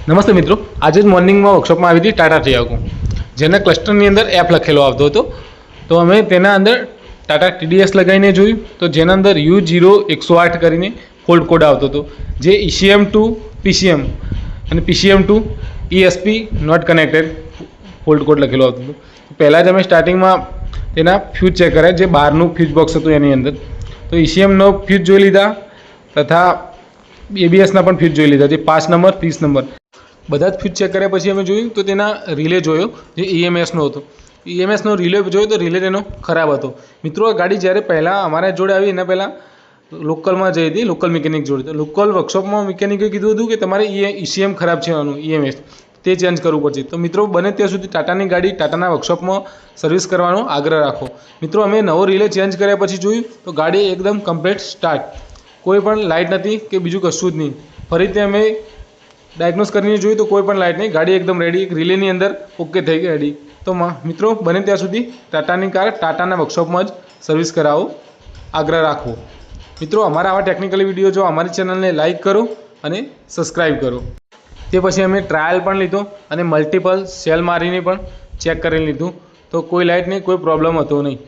નમસ્તે મિત્રો, આજે જ મોર્નિંગમાં વર્કશોપમાં આવી હતી ટાટા ટિયાગો, જેના ક્લસ્ટરની અંદર એપ લખેલો આવતો હતો. તો અમે તેના અંદર ટાટા TDS લગાવીને જોયું, તો જેના અંદર U0108 કરીને ફોલ્ટ કોડ આવતો હતો, જે ECM ટુ PCM અને PCM to ESP not connected fault code લખેલો આવતો હતો. પહેલાં જ અમે સ્ટાર્ટિંગમાં તેના ફ્યુઝ ચેક કર્યા, જે બહારનું ફ્યુઝ બોક્સ હતું એની અંદર. તો ECMનો ફ્યુઝ જોઈ લીધા તથા ABSના પણ ફ્યુઝ જોઈ લીધા, જે 5 નંબર 30 નંબર બધા જ ફ્યુઝ ચેક કર્યા પછી અમે જોયું તો તેના રિલે જોયો, જે EMSનો હતો. EMSનો રિલે જોયો તો રિલે તેનો ખરાબ હતો. મિત્રો, આ ગાડી જ્યારે પહેલાં અમારા જોડે આવી એના પહેલાં લોકલમાં જઈ હતી, લોકલ મિકેનિક જોડે. તો લોકલ વર્કશોપમાં મિકેનિકે કીધું હતું કે તમારે ECM ખરાબ છે, આનું EMS તે ચેન્જ કરવું પડશે. તો મિત્રો, બને ત્યાં સુધી ટાટાની ગાડી ટાટાના વર્કશોપમાં સર્વિસ કરવાનો આગ્રહ રાખો. મિત્રો, અમે નવો રિલે ચેન્જ કર્યા પછી જોયું તો ગાડી એકદમ કમ્પ્લીટ સ્ટાર્ટ, કોઈ પણ લાઇટ નથી કે બીજું કશું જ નહીં. ફરીથી અમે ડાયગ્નોસ કરીને જોયું તો કોઈ પણ લાઇટ નહીં, ગાડી એકદમ રેડી, રિલેની અંદર ઓકે થઈ ગઈ રેડી. તો મિત્રો, બને ત્યાં સુધી ટાટાની કાર ટાટાના વર્કશોપમાં જ સર્વિસ કરાવો, આગ્રહ રાખવો. મિત્રો, અમારા આવા ટેકનિકલ વિડીયો જો અમારી ચેનલને લાઇક કરો અને સબસ્ક્રાઈબ કરો. તે પછી અમે ટ્રાયલ પણ લીધો અને મલ્ટિપલ સેલ મારીને પણ ચેક કરી લીધું, તો કોઈ લાઇટ નહીં, કોઈ પ્રોબ્લેમ હતો નહીં.